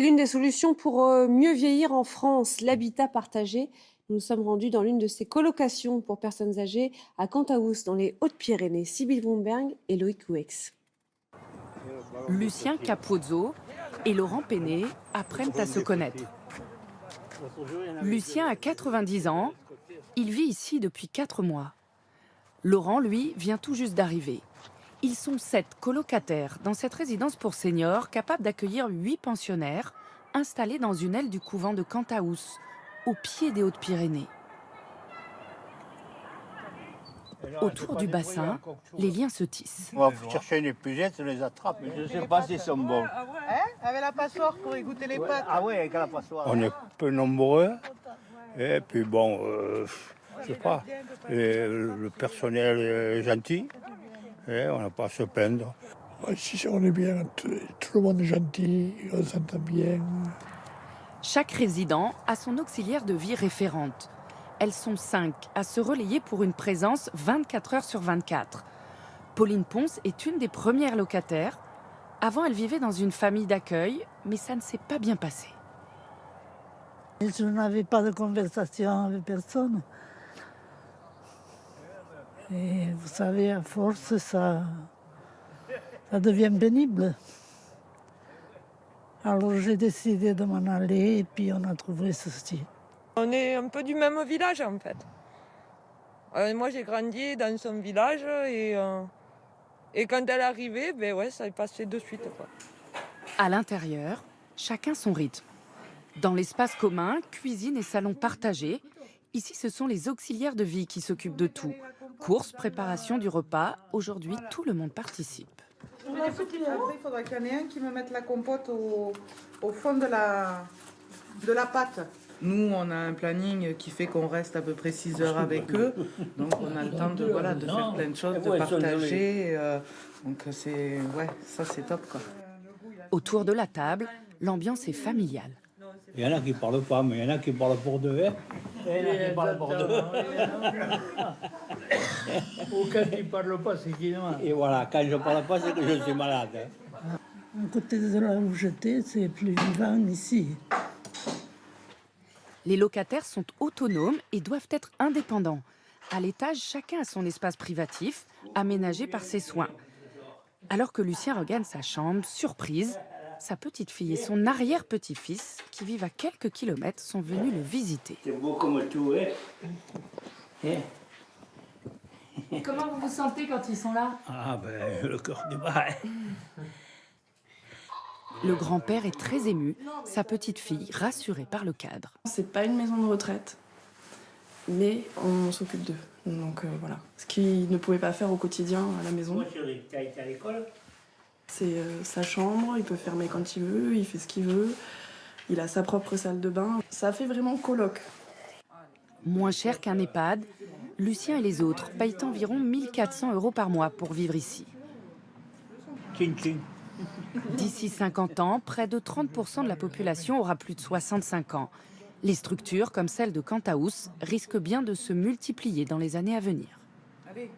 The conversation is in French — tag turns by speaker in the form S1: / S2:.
S1: C'est l'une des solutions pour mieux vieillir en France, l'habitat partagé. Nous nous sommes rendus dans l'une de ces colocations pour personnes âgées à Cantaous, dans les Hautes-Pyrénées. Sybille Bromberg et Loïc Houex.
S2: Lucien Capozzo et Laurent Péné apprennent à se connaître. Lucien a 90 ans, il vit ici depuis 4 mois. Laurent, lui, vient tout juste d'arriver. Ils sont 7 colocataires dans cette résidence pour seniors capable d'accueillir 8 pensionnaires installés dans une aile du couvent de Cantaous, au pied des Hautes-Pyrénées. Autour du bassin, les liens se tissent.
S3: On va chercher une épuisette, on les attrape, mais je ne sais pas s'ils sont bons.
S4: Hein? Avec la passoire pour égoutter les pâtes.
S3: Ah oui, avec la passoire. On est peu nombreux, et puis bon, je sais pas, le personnel est gentil, et on n'a pas à se plaindre.
S5: Ici, on est bien, tout le monde est gentil, on s'entend bien.
S2: Chaque résident a son auxiliaire de vie référente. Elles sont 5 à se relayer pour une présence 24 heures sur 24. Pauline Ponce est une des premières locataires. Avant, elle vivait dans une famille d'accueil, mais ça ne s'est pas bien passé.
S6: Je n'avais pas de conversation avec personne. Et vous savez, à force, ça devient pénible. Alors j'ai décidé de m'en aller et puis on a trouvé ceci.
S4: On est un peu du même village en fait. Moi j'ai grandi dans son village et quand elle est arrivée, ben ouais, ça est passé de suite, quoi.
S2: À l'intérieur, chacun son rythme. Dans l'espace commun, cuisine et salon partagés. Ici, ce sont les auxiliaires de vie qui s'occupent de tout. Courses, préparation du repas. Aujourd'hui, tout le monde participe.
S7: Après, il faudra qu'il y en ait un qui me mette la compote au fond de la pâte. Nous, on a un planning qui fait qu'on reste à peu près 6 heures avec eux. Donc, on a le temps de faire plein de choses, de partager. Donc, ça, c'est top, quoi.
S2: Autour de la table, l'ambiance est familiale.
S3: Il y en a qui ne parlent pas, mais il y en a qui parlent pour deux. Hein. Il y en a qui parlent pour deux.
S5: Ou quand ils ne parlent pas, c'est qu'ils ont.
S3: Et voilà, quand je ne parle pas, c'est que je suis malade.
S6: À côté de là où j'étais, c'est plus vivant ici.
S2: Les locataires sont autonomes et doivent être indépendants. À l'étage, chacun a son espace privatif, aménagé par ses soins. Alors que Lucien regagne sa chambre, surprise, sa petite fille et son arrière-petit-fils, qui vivent à quelques kilomètres, sont venus le visiter.
S3: C'est beau comme tout, hein.
S2: Comment vous vous sentez quand ils sont là?
S3: Ah ben, le cœur du bas.
S2: Le grand-père est très ému, sa petite fille rassurée par le cadre.
S8: C'est pas une maison de retraite, mais on s'occupe d'eux. Donc voilà. Ce qu'il ne pouvait pas faire au quotidien à la maison.
S3: T'as été à l'école?
S8: C'est sa chambre, il peut fermer quand il veut, il fait ce qu'il veut. Il a sa propre salle de bain. Ça fait vraiment coloc.
S2: Moins cher qu'un EHPAD, Lucien et les autres payent environ 1 400 € par mois pour vivre ici.
S3: Tching, tching.
S2: D'ici 50 ans, près de 30% de la population aura plus de 65 ans. Les structures, comme celle de Cantaous, risquent bien de se multiplier dans les années à venir.
S7: Allez.